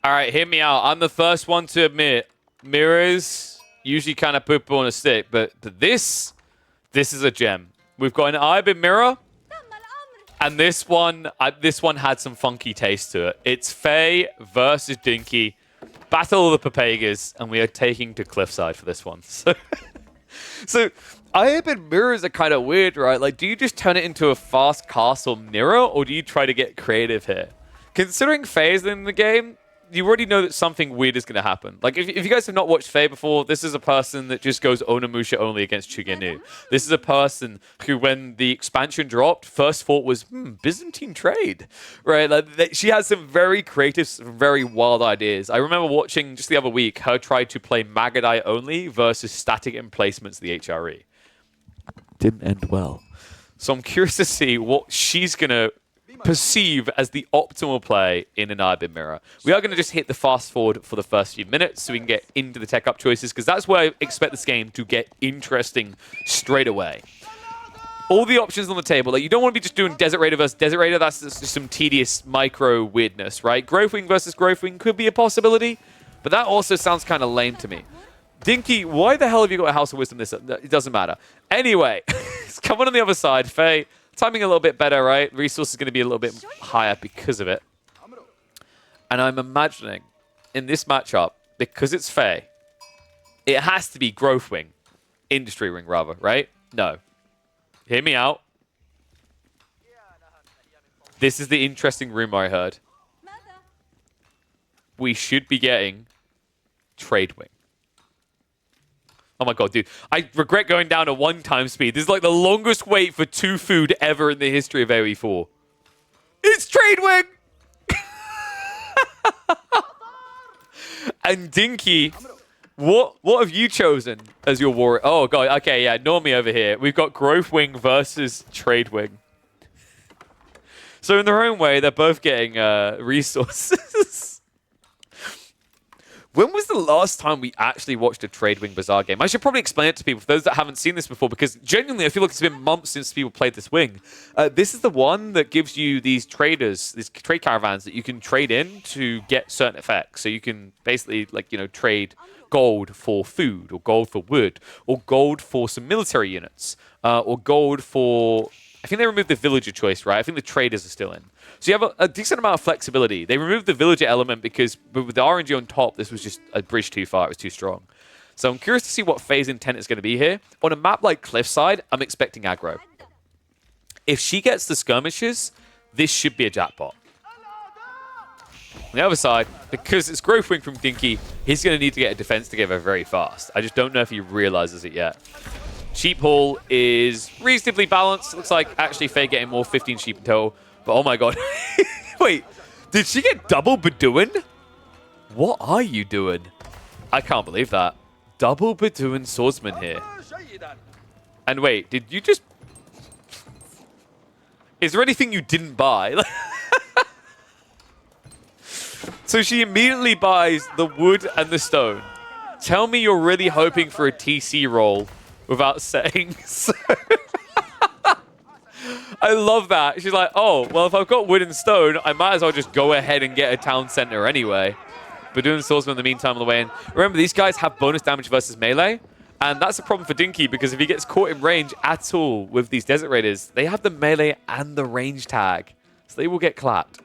All right, hear me out. I'm the first one to admit mirrors usually kind of put on a stick, but this is a gem. We've got an Ayyubid mirror, and this one had some funky taste to it. It's Faye versus Dinky, Battle of the Papagas, and we are taking to Cliffside for this one. So Ayyubid mirrors are kind of weird, right? Like, do you just turn it into a fast castle mirror, or do you try to get creative here? Considering Faye's in the game, you already know that something weird is going to happen. Like, if you guys have not watched Faye before, this is a person that just goes Onimusha only against Chugenu. This is a person who, when the expansion dropped, first thought was, Byzantine trade, right? Like, she has some very creative, very wild ideas. I remember watching just the other week her try to play Magadai only versus static emplacements of the HRE. Didn't end well. So I'm curious to see what she's going to perceive as the optimal play in an Ayyubid mirror. We are going to just hit the fast forward for the first few minutes so we can get into the tech up choices, because that's where I expect this game to get interesting straight away. All the options on the table. Like, you don't want to be just doing Desert Raider versus Desert Raider. That's just some tedious micro weirdness, right? Growth Wing versus Growth Wing could be a possibility, but that also sounds kind of lame to me. Dinky, why the hell have you got a House of Wisdom this? It doesn't matter. Anyway, it's coming on the other side. Faye, timing a little bit better, right? Resource is going to be a little bit higher because of it. And I'm imagining in this matchup, because it's Faye, it has to be Growth Wing. Industry Ring, rather, right? No. Hear me out. This is the interesting rumor I heard. We should be getting Trade Wing. Oh my god, dude. I regret going down to 1 time speed. This is like the longest wait for 2 food ever in the history of AoE4. It's Trade Wing! And Dinky, what have you chosen as your warrior? Oh god, okay, yeah, Normie over here. We've got Growth Wing versus Trade Wing. So in their own way, they're both getting resources. When was the last time we actually watched a Trade Wing Bazaar game? I should probably explain it to people, for those that haven't seen this before, because genuinely I feel like it's been months since people played this wing. This is the one that gives you these traders, these trade caravans that you can trade in to get certain effects. So you can basically, like, you know, trade gold for food, or gold for wood, or gold for some military units, or gold for... I think they removed the villager choice, right? I think the traders are still in. So you have a decent amount of flexibility. They removed the villager element because with the RNG on top, this was just a bridge too far. It was too strong. So I'm curious to see what Faye's intent is going to be here. On a map like Cliffside, I'm expecting aggro. If she gets the skirmishes, this should be a jackpot. On the other side, because it's Growth Wing from Dinky, he's going to need to get a defense together very fast. I just don't know if he realizes it yet. Sheep haul is reasonably balanced. Looks like actually Faye getting more 15 sheep in total. But oh my god. Wait, did she get double Bedouin? What are you doing? I can't believe that. Double Bedouin swordsman here. And wait, did you just... Is there anything you didn't buy? So she immediately buys the wood and the stone. Tell me you're really hoping for a TC roll without saying so. I love that. She's like, oh, well, if I've got wood and stone, I might as well just go ahead and get a town center anyway. But doing swordsman in the meantime on the way in. Remember, these guys have bonus damage versus melee. And that's a problem for Dinky, because if he gets caught in range at all with these Desert Raiders, they have the melee and the range tag. So they will get clapped.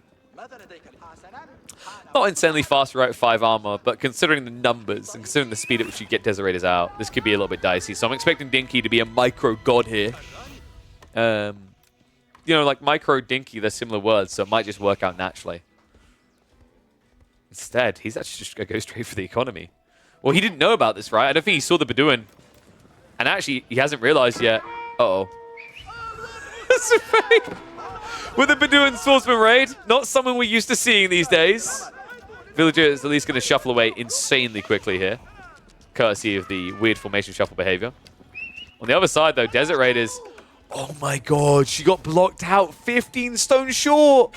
Not insanely fast right 5 armor, but considering the numbers and considering the speed at which you get Desert Raiders out, this could be a little bit dicey. So I'm expecting Dinky to be a micro god here. You know, like micro Dinky, they're similar words, so it might just work out naturally. Instead, he's actually just going to go straight for the economy. Well, he didn't know about this, right? I don't think he saw the Bedouin. And actually, he hasn't realized yet. Uh-oh. That's right. With a Bedouin swordsman raid, not someone we're used to seeing these days. Villager is at least going to shuffle away insanely quickly here, courtesy of the weird formation shuffle behavior. On the other side, though, Desert Raiders... Oh my god, she got blocked out 15 stone short!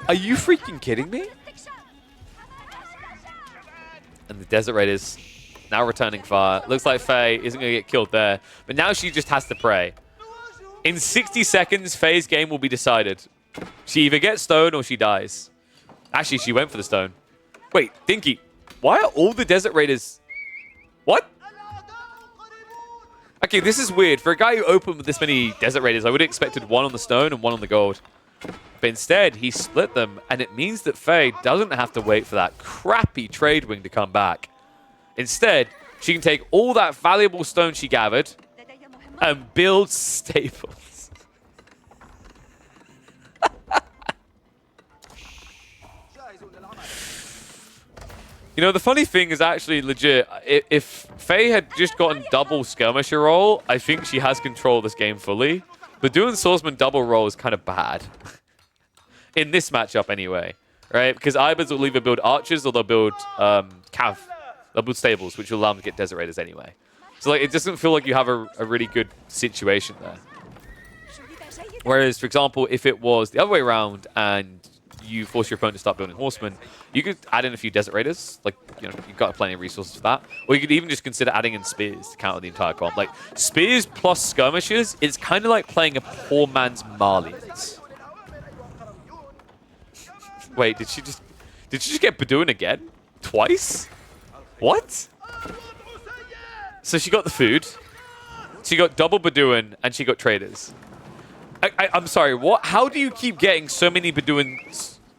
Are you freaking kidding me? And the Desert Raiders now returning fire. Looks like Faye isn't going to get killed there. But now she just has to pray. In 60 seconds, Faye's game will be decided. She either gets stone or she dies. Actually, she went for the stone. Wait, Dinky, why are all the Desert Raiders... What? Okay, this is weird. For a guy who opened with this many Desert Raiders, I would have expected one on the stone and one on the gold. But instead, he split them, and it means that Faye doesn't have to wait for that crappy trade wing to come back. Instead, she can take all that valuable stone she gathered and build staples. You know, the funny thing is actually legit. If Faye had just gotten double skirmisher roll, I think she has control of this game fully. But doing swordsman double roll is kind of bad. In this matchup anyway, right? Because Ayubids will either build archers or they'll build cav. They'll build stables, which will allow them to get Desert Raiders anyway. So like, it doesn't feel like you have a really good situation there. Whereas, for example, if it was the other way around and you force your opponent to start building horsemen, you could add in a few Desert Raiders. Like, you know, you've got plenty of resources for that. Or you could even just consider adding in spears to counter the entire comp. Like, spears plus skirmishes is kind of like playing a poor man's Malians. Wait, did she just get Bedouin again? Twice? What? So she got the food, she got double Bedouin, and she got traders. I'm sorry, what? How do you keep getting so many Bedouin,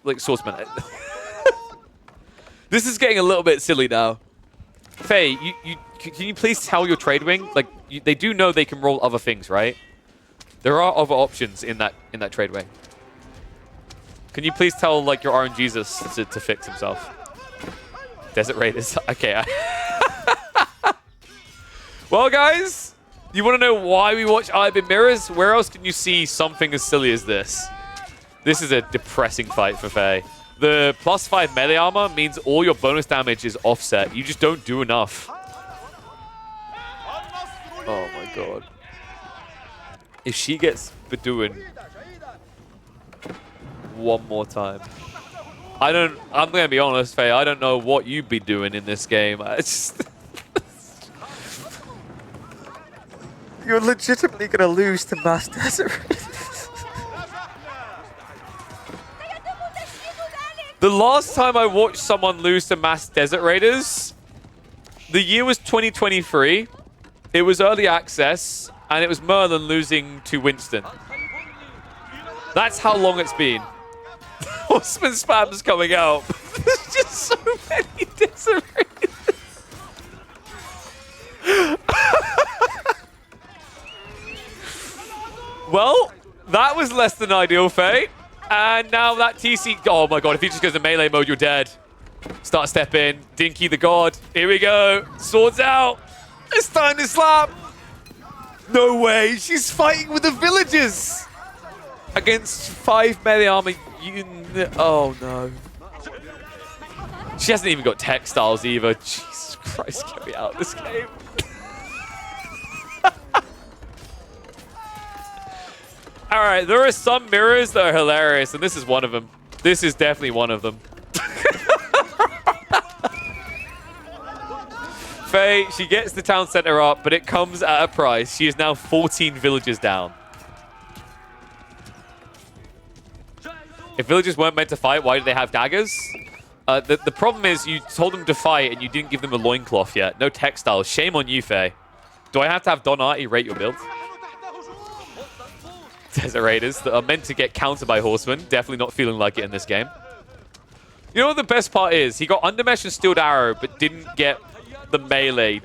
like, swordsmen? This is getting a little bit silly now. Faye, can you please tell your trade wing? Like, they do know they can roll other things, right? There are other options in that trade wing. Can you please tell, like, your RNGesus to fix himself? Desert Raiders. Okay. Well, guys, you want to know why we watch Ayyubid mirrors? Where else can you see something as silly as this? This is a depressing fight for Faye. The +5 melee armor means all your bonus damage is offset. You just don't do enough. Oh my god. If she gets Bedouin one more time. I'm gonna be honest, Faye, I don't know what you'd be doing in this game. You're legitimately gonna lose to Mass Desert Raiders. The last time I watched someone lose to Mass Desert Raiders, the year was 2023. It was early access, and it was Merlin losing to Winston. That's how long it's been. Horseman spam's coming out. There's just so many Desert Raiders. Well, that was less than ideal, Faye. And now that TC... Oh my god, if he just goes to melee mode, you're dead. Start step in. Dinky the god. Here we go. Swords out. It's time to slap. No way. She's fighting with the villagers. Against 5 melee armor. Oh no. She hasn't even got textiles either. Jesus Christ, get me out of this game. Alright, there are some mirrors that are hilarious, and this is one of them. This is definitely one of them. Faye, she gets the town center up, but it comes at a price. She is now 14 villages down. If villagers weren't meant to fight, why do they have daggers? The problem is you told them to fight and you didn't give them a loincloth yet. No textiles. Shame on you, Faye. Do I have to have Donati rate your build? Desert Raiders that are meant to get countered by horsemen. Definitely not feeling like it in this game. You know what the best part is? He got Undermesh and Steeled Arrow, but didn't get the melee.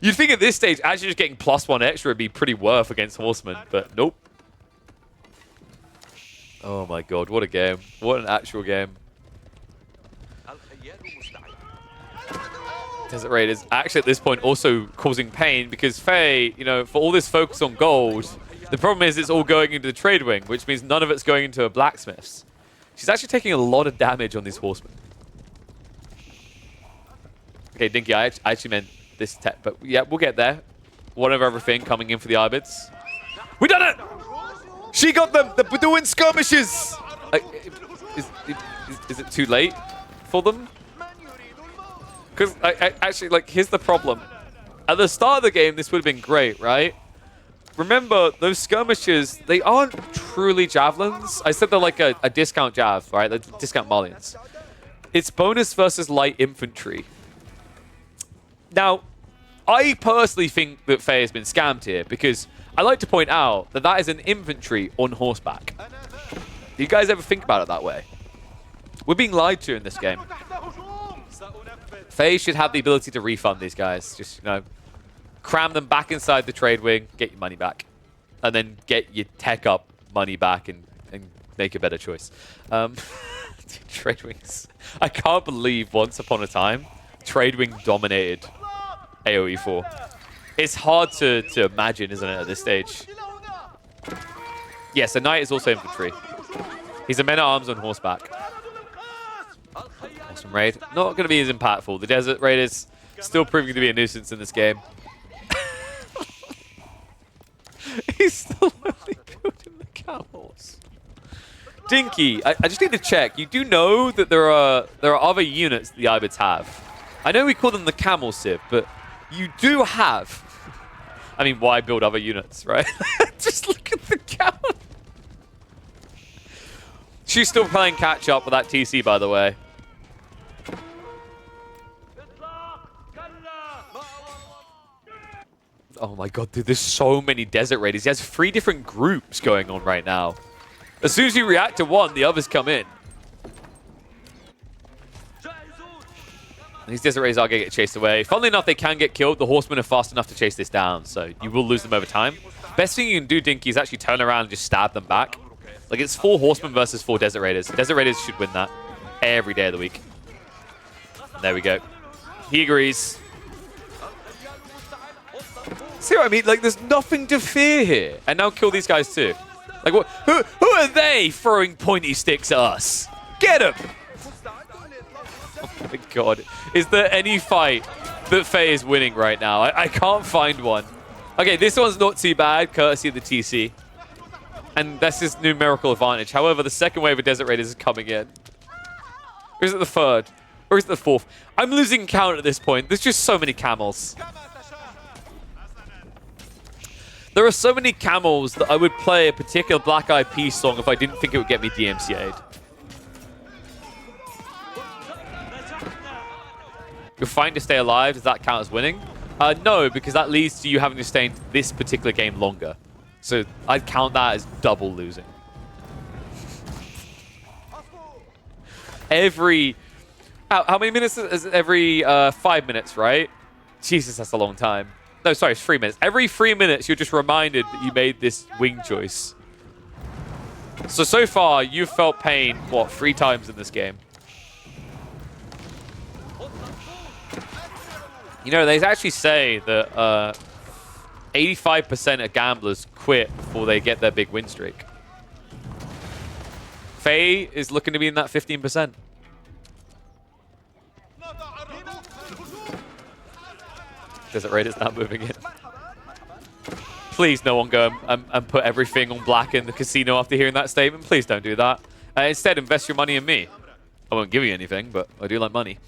You'd think at this stage, actually just getting +1 extra would be pretty worth against horsemen, but nope. Oh my god, what a game. What an actual game. Desert Raiders actually at this point also causing pain because Faye, you know, for all this focus on gold, the problem is it's all going into the trade wing, which means none of it's going into a blacksmith's. She's actually taking a lot of damage on these horsemen. Okay, Dinky, I actually meant this tech, but yeah, we'll get there. One of everything coming in for the Ayyubids. We done it! She got them! The Bedouin skirmishes! Is it too late for them? Because actually, like, here's the problem. At the start of the game, this would have been great, right? remember, those skirmishes, they aren't truly javelins. I said they're like a discount jav, right? Like discount Malians. It's bonus versus light infantry. Now, I personally think that Faye has been scammed here because I like to point out that that is an infantry on horseback. Do you guys ever think about it that way? We're being lied to in this game. Faye should have the ability to refund these guys. Just, you know, cram them back inside the trade wing, get your money back. And then get your tech up money back and make a better choice. Trade wings. I can't believe once upon a time, trade wing dominated AoE 4. It's hard to imagine, isn't it, at this stage? Yes, a knight is also infantry. He's a men-at-arms on horseback. Awesome raid. Not going to be as impactful. The Desert Raiders still proving to be a nuisance in this game. He's still only building the camels. Dinky, I just need to check. You do know that there are other units that the Ayyubids have. I know we call them the camel civ, but you do have. I mean, why build other units, right? Just look at the camel. She's still playing catch up with that TC, by the way. Oh my god, dude, there's so many Desert Raiders. He has 3 different groups going on right now. As soon as you react to one, the others come in. These Desert Raiders are going to get chased away. Funnily enough, they can get killed. The Horsemen are fast enough to chase this down, so you will lose them over time. Best thing you can do, Dinky, is actually turn around and just stab them back. Like, it's 4 Horsemen versus 4 Desert Raiders. Desert Raiders should win that every day of the week. There we go. He agrees. See what I mean? Like, there's nothing to fear here. And now kill these guys too. Like, what? Who are they throwing pointy sticks at us? Get them! Oh my god. Is there any fight that Faye is winning right now? I can't find one. Okay, this one's not too bad, courtesy of the TC. And that's his numerical advantage. However, the second wave of Desert Raiders is coming in. Or is it the third? Or is it the fourth? I'm losing count at this point. There's just so many camels. There are so many camels that I would play a particular Black Eyed Peas song if I didn't think it would get me DMCA'd. You're fighting to stay alive. Does that count as winning? No, because that leads to you having to stay in this particular game longer. So I'd count that as double losing. Every... How many minutes is it? Every 5 minutes, right? Jesus, that's a long time. No, sorry, it's 3 minutes. Every 3 minutes, you're just reminded that you made this wing choice. So far, you've felt pain, what, 3 times in this game? You know, they actually say that 85% of gamblers quit before they get their big win streak. Faye is looking to be in that 15%. Desert Raiders now moving in. Please, no one go and put everything on black in the casino after hearing that statement. Please don't do that. Instead, invest your money in me. I won't give you anything, but I do like money.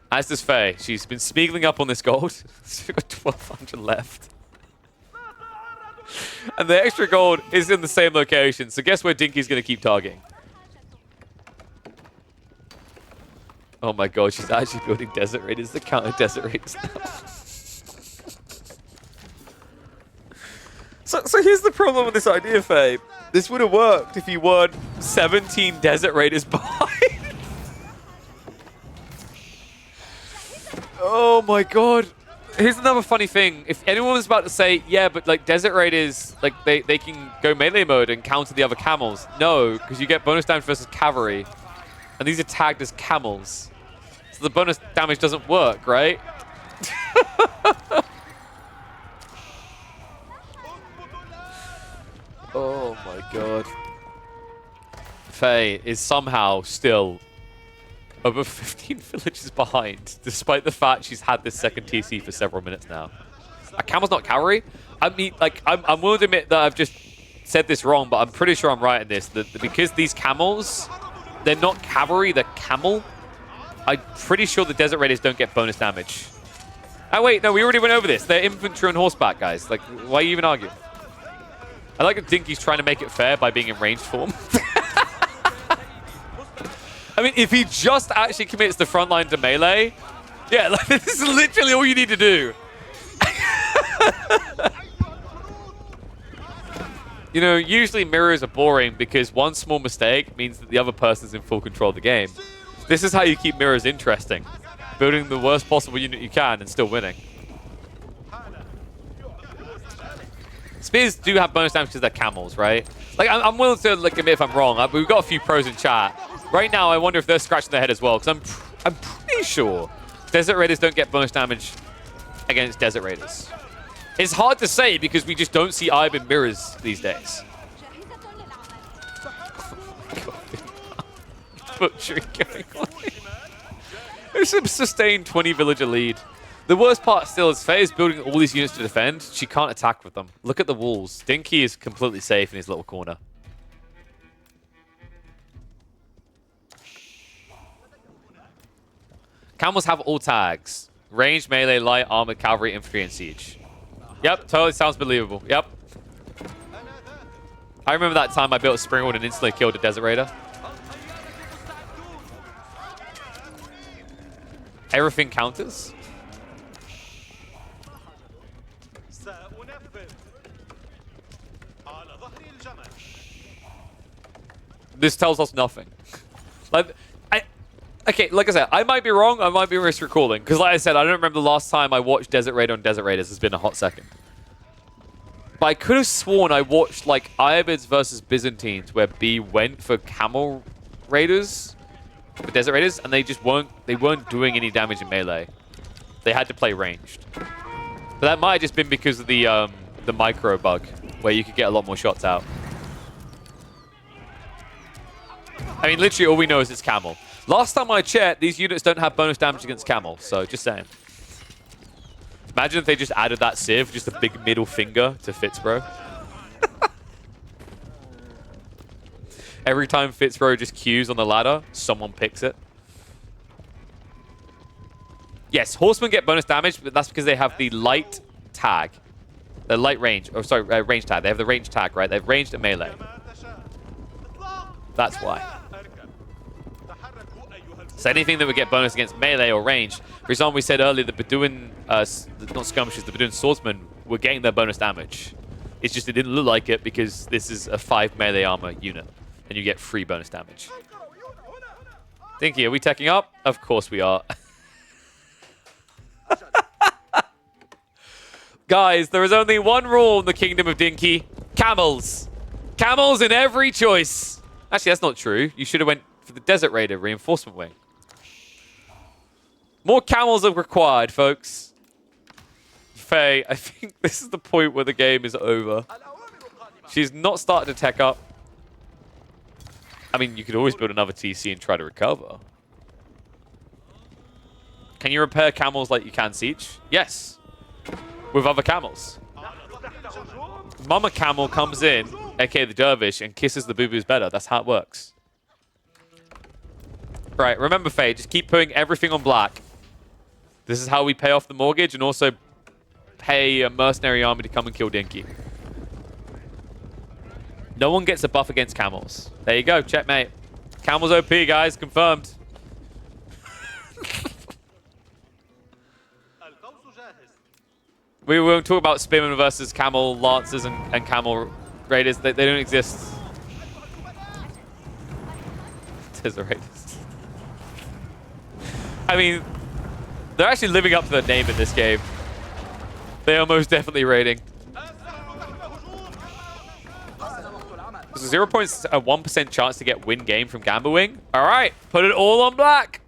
As does Faye. She's been smeagling up on this gold. She's got 1,200 left. And the extra gold is in the same location. So guess where Dinky's going to keep targeting? Oh my god, she's actually building Desert Raiders to counter Desert Raiders now. So here's the problem with this idea, Faye. This would have worked if you weren't 17 Desert Raiders behind. Oh my god. Here's another funny thing. If anyone was about to say, yeah, but like Desert Raiders, like they can go melee mode and counter the other camels. No, because you get bonus damage versus cavalry. And these are tagged as camels. So the bonus damage doesn't work, right? Oh my god. Faye is somehow still over 15 villages behind, despite the fact she's had this second TC for several minutes now. A camel's not cavalry? I mean, like, I'm willing to admit that I've just said this wrong, but I'm pretty sure I'm right in this. That because these camels, they're not cavalry, they're camel. I'm pretty sure the Desert Raiders don't get bonus damage. Oh, wait, no, we already went over this. They're infantry and horseback, guys. Like, why are you even arguing? I like that Dinky's trying to make it fair by being in ranged form. I mean, if he just actually commits the front line to melee, yeah, like, this is literally all you need to do. You know, usually mirrors are boring because one small mistake means that the other person's in full control of the game. This is how you keep mirrors interesting. Building the worst possible unit you can and still winning. Spears do have bonus damage because they're camels, right? Like, I'm willing to like admit if I'm wrong. We've got a few pros in chat. Right now, I wonder if they're scratching their head as well, because I'm pretty sure Desert Raiders don't get bonus damage against Desert Raiders. It's hard to say because we just don't see Ayyubid mirrors these days. Butchery going on. There's a sustained 20 villager lead. The worst part still is Faye is building all these units to defend. She can't attack with them. Look at the walls. Dinky is completely safe in his little corner. Camels have all tags. Ranged, melee, light, armored, cavalry, infantry, and siege. Yep, totally sounds believable. Yep. I remember that time I built a Springwood and instantly killed a Desert Raider. Everything counters. This tells us nothing. Okay, like I said, I might be wrong. I might be misrecalling. Because like I said, I don't remember the last time I watched Desert Raider on Desert Raiders. It's been a hot second. But I could have sworn I watched like Ayyubids versus Byzantines where B went for Camel Raiders, for Desert Raiders, and they weren't doing any damage in melee. They had to play ranged. But that might have just been because of the micro bug, where you could get a lot more shots out. I mean, literally all we know is it's Camel. Last time I checked, these units don't have bonus damage against Camel, so just saying. Imagine if they just added that Civ, just a big middle finger to Fitzbro. Every time Fitzbro just queues on the ladder, someone picks it. Yes, horsemen get bonus damage, but that's because they have the light tag. The light range, oh sorry, range tag. They have the range tag, right? They've ranged at melee. That's why. So anything that would get bonus against melee or range, for example, we said earlier the Bedouin, not skirmishes, the Bedouin swordsmen were getting their bonus damage. It's just it didn't look like it because this is a 5 melee armor unit, and you get free bonus damage. Dinky, are we teching up? Of course we are. Guys, there is only one rule in the kingdom of Dinky. Camels. Camels in every choice. Actually, that's not true. You should have went for the Desert Raider reinforcement wing. More camels are required, folks. Faye, I think this is the point where the game is over. She's not started to tech up. I mean, you could always build another TC and try to recover. Can you repair camels like you can siege? Yes. With other camels. Mama Camel comes in, aka the Dervish, and kisses the boo-boos better. That's how it works. Right, remember, Faye, just keep putting everything on black. This is how we pay off the mortgage and also pay a mercenary army to come and kill Dinky. No one gets a buff against camels. There you go, checkmate. Camels OP, guys, confirmed. We won't talk about Spearmen versus Camel Lancers and Camel Raiders. They don't exist. Desert Raiders. I mean, they're actually living up to their name in this game. They are most definitely raiding. There's a 0.1% chance to get win game from Gamba Wing. All right, put it all on black.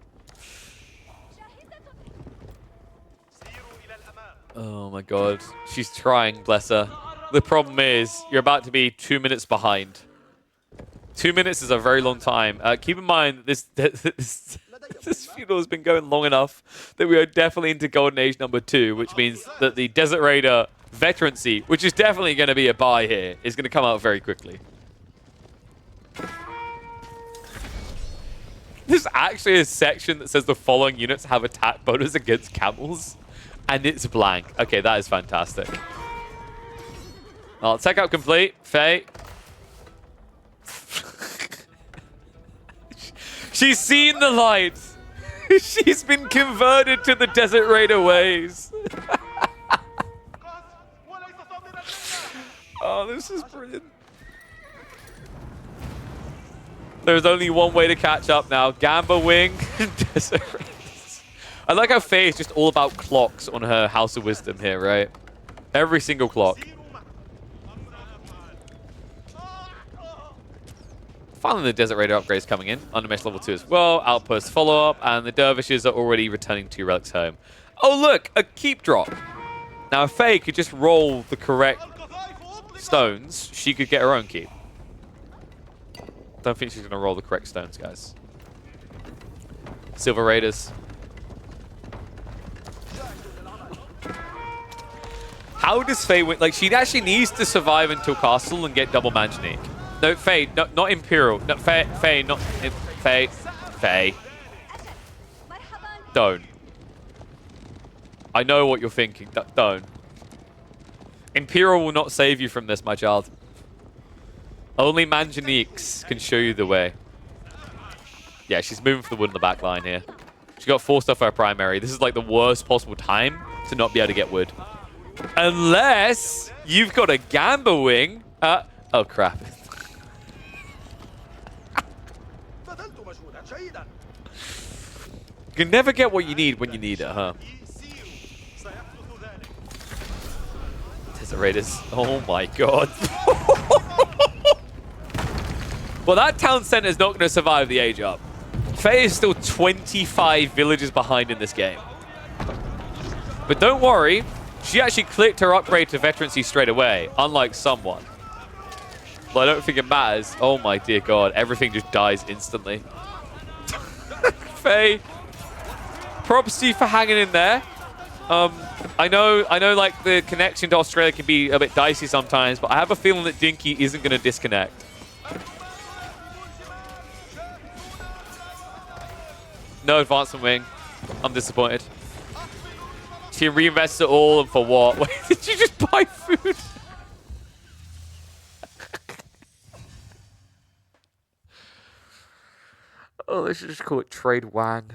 Oh my god. She's trying, bless her. The problem is, you're about to be 2 minutes behind. 2 minutes is a very long time. Keep in mind, this feudal has been going long enough that we are definitely into Golden Age number 2, which means that the Desert Raider veterancy, which is definitely going to be a buy here, is going to come out very quickly. There's actually a section that says the following units have attack bonus against camels. And it's blank. Okay, that is fantastic. Well, tech up complete. Faye. She's seen the light. She's been converted to the Desert Raider ways. Oh, this is brilliant. There's only one way to catch up now. Gamba Wing, Desert Raiders. I like how Faye is just all about clocks on her House of Wisdom here, right? Every single clock. Finally, the Desert Raider upgrades coming in. Undermesh level 2 as well. Outpost follow-up. And the Dervishes are already returning 2 relics home. Oh, look! A keep drop. Now, if Faye could just roll the correct stones, she could get her own keep. Don't think she's going to roll the correct stones, guys. Silver Raiders. How does Faye win? Like, she actually needs to survive until Castle and get double Manjanique. No, Faye, not Imperial. No, Faye, not... Faye. Faye. Don't. I know what you're thinking. Don't. Imperial will not save you from this, my child. Only Manjaniques can show you the way. Yeah, she's moving for the wood in the back line here. She got forced off her primary. This is like the worst possible time to not be able to get wood. Unless you've got a Gamba Wing. Oh, crap. You can never get what you need when you need it, huh? Desert Raiders. Oh my god. Well, that town center is not going to survive the age up. Faye is still 25 villages behind in this game. But don't worry, she actually clicked her upgrade to veterancy straight away, unlike someone. But I don't think it matters. Oh my dear god, everything just dies instantly. Faye, props to you for hanging in there. I know like the connection to Australia can be a bit dicey sometimes, but I have a feeling that Dinky isn't going to disconnect. No advancement wing. I'm disappointed. She reinvests it all, and for what? Wait, did you just buy food? Oh, they should just call it Trade Wang.